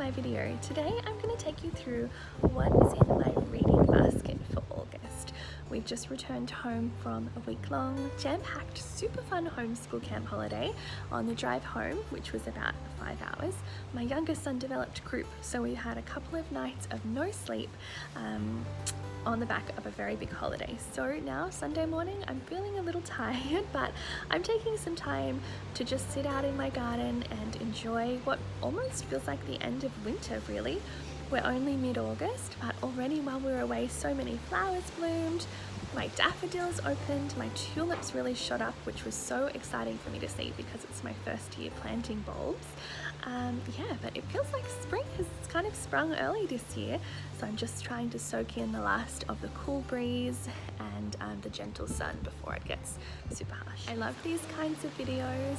my video. Today I'm going to take you through what is in my reading basket for August. We've just returned home from a week-long, jam-packed, super fun homeschool camp holiday. On the drive home, which was about 5 hours, my youngest son developed croup, so we had a couple of nights of no sleep on the back of a very big holiday. So now Sunday morning I'm feeling a little tired, but I'm taking some time to just sit out in my garden and enjoy what almost feels like the end of winter really. We're only mid-August, but already while we were away so many flowers bloomed, my daffodils opened, my tulips really shot up, which was so exciting for me to see because it's my first year planting bulbs. Yeah, but it feels like spring has kind of sprung early this year, so I'm just trying to soak in the last of the cool breeze and the gentle sun before it gets super harsh. I love these kinds of videos,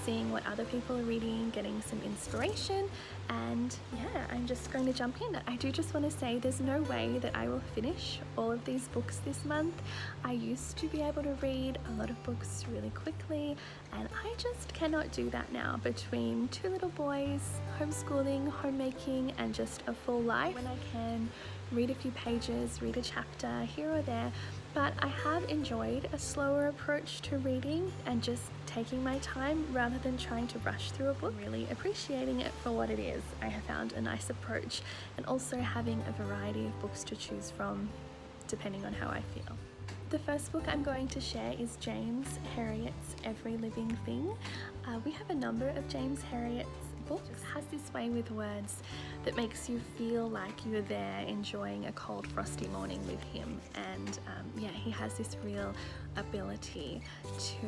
seeing what other people are reading, getting some inspiration, and yeah, I'm just going to jump in. I do just want to say there's no way that I will finish all of these books this month. I used to be able to read a lot of books really quickly, and I just cannot do that now between 2 little boys, homeschooling, homemaking, and just a full life. When I can read a few pages, read a chapter here or there, but I have enjoyed a slower approach to reading and just taking my time rather than trying to rush through a book. Really appreciating it for what it is. I have found a nice approach, and also having a variety of books to choose from depending on how I feel. The first book I'm going to share is James Herriot's Every Living Thing. We have a number of James Herriot's books. It has this way with words that makes you feel like you're there enjoying a cold frosty morning with him, and yeah, he has this real ability to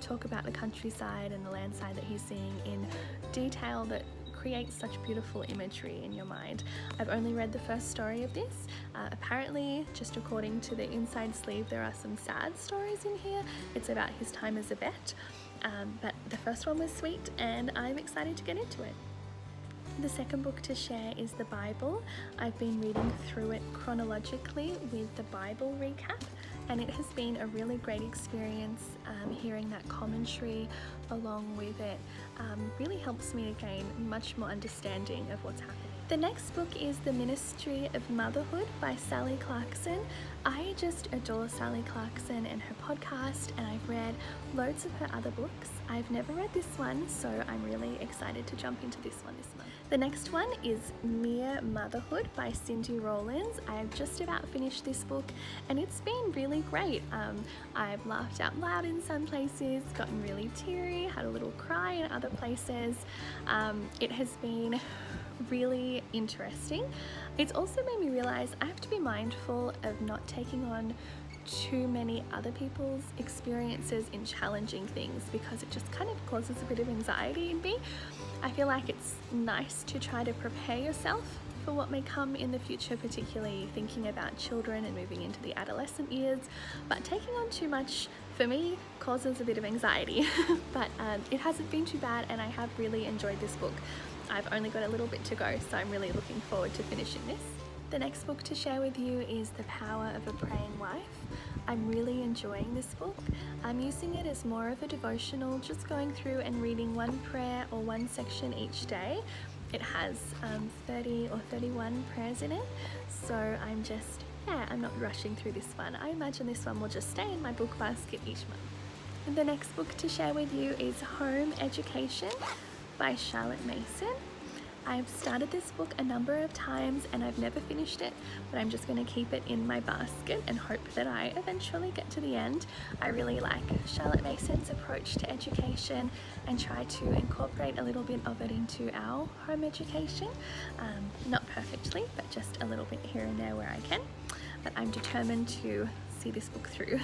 talk about the countryside and the landside that he's seeing in detail that creates such beautiful imagery in your mind. I've only read the first story of this. Apparently, just according to the inside sleeve, there are some sad stories in here. It's about his time as a vet, but the first one was sweet and I'm excited to get into it. The second book to share is the Bible. I've been reading through it chronologically with the Bible recap, and it has been a really great experience. Hearing that commentary along with it really helps me to gain much more understanding of what's happening. The next book is The Ministry of Motherhood by Sally Clarkson. I just adore Sally Clarkson and her podcast, and I've read loads of her other books. I've never read this one, so I'm really excited to jump into this one this month. The next one is Mere Motherhood by Cindy Rollins. I've just about finished this book and it's been really great. I've laughed out loud in some places, gotten really teary, had a little cry in other places. It has been really interesting. It's also made me realize I have to be mindful of not taking on too many other people's experiences in challenging things, because it just kind of causes a bit of anxiety in me. I feel like it's nice to try to prepare yourself for what may come in the future, particularly thinking about children and moving into the adolescent years, but taking on too much for me causes a bit of anxiety. But it hasn't been too bad, and I have really enjoyed this book. I've only got a little bit to go, so I'm really looking forward to finishing this. The next book to share with you is The Power of a Praying Wife. I'm really enjoying this book. I'm using it as more of a devotional, just going through and reading one prayer or one section each day. It has 30 or 31 prayers in it, so I'm not rushing through this one. I imagine this one will just stay in my book basket each month. The next book to share with you is Home Education by Charlotte Mason. I've started this book a number of times and I've never finished it, but I'm just going to keep it in my basket and hope that I eventually get to the end. I really like Charlotte Mason's approach to education and try to incorporate a little bit of it into our home education. Not perfectly, but just a little bit here and there where I can. But I'm determined to see this book through.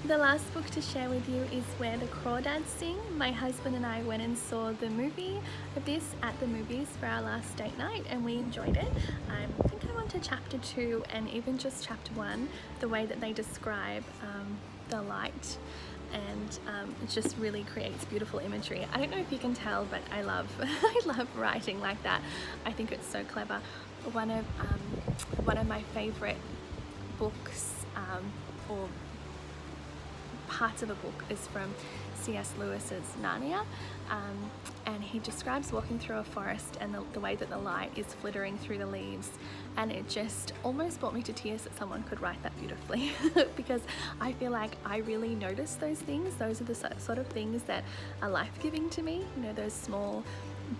The last book to share with you is Where the Crawdads Sing. My husband and I went and saw the movie of this at the movies for our last date night, and we enjoyed it. I think I'm on to chapter 2, and even just chapter 1, the way that they describe the light, and it just really creates beautiful imagery. I don't know if you can tell, but I love writing like that. I think it's so clever. One of my favorite books or parts of a book is from C.S. Lewis's Narnia, and he describes walking through a forest and the way that the light is flittering through the leaves, and it just almost brought me to tears that someone could write that beautifully because I feel like I really notice those things. Those are the sort of things that are life-giving to me, you know, those small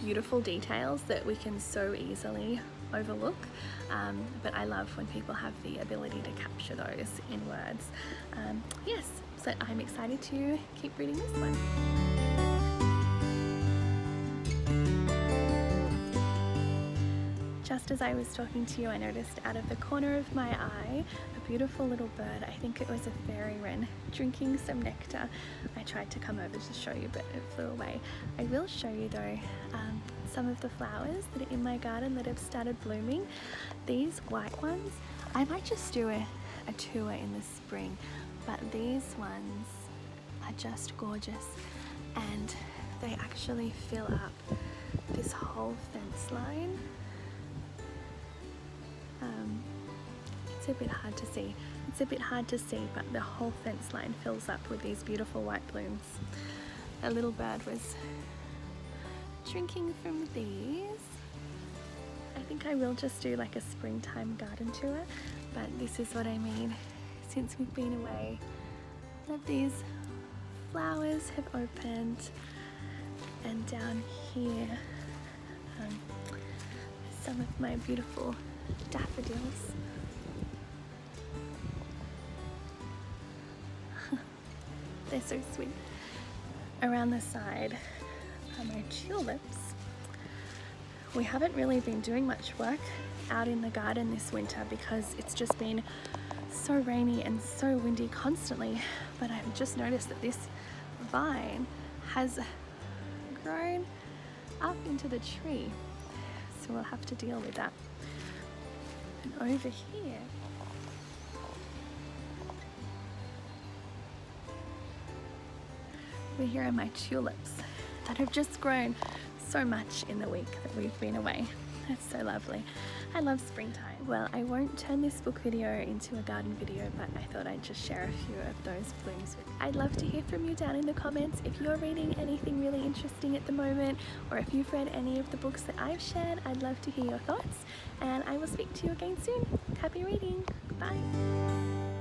beautiful details that we can so easily overlook, but I love when people have the ability to capture those in words. Yes, so I'm excited to keep reading this one. Just as I was talking to you, I noticed out of the corner of my eye a beautiful little bird. I think it was a fairy wren drinking some nectar. I tried to come over to show you, but it flew away. I will show you though some of the flowers that are in my garden that have started blooming. These white ones, I might just do a tour in the spring, but these ones are just gorgeous, and they actually fill up this whole fence line. It's a bit hard to see. But the whole fence line fills up with these beautiful white blooms. A little bird was drinking from these. I think I will just do like a springtime garden tour, but this is what I mean. Since we've been away, all of these flowers have opened, and down here some of my beautiful daffodils. They're so sweet. Around the side are my tulips. We haven't really been doing much work out in the garden this winter because it's just been so rainy and so windy constantly, but I've just noticed that this vine has grown up into the tree, so we'll have to deal with that. And over here, are my tulips that have just grown so much in the week that we've been away. That's so lovely. I love springtime. Well, I won't turn this book video into a garden video, but I thought I'd just share a few of those blooms with you. I'd love to hear from you down in the comments if you're reading anything really interesting at the moment, or if you've read any of the books that I've shared. I'd love to hear your thoughts, and I will speak to you again soon. Happy reading. Bye.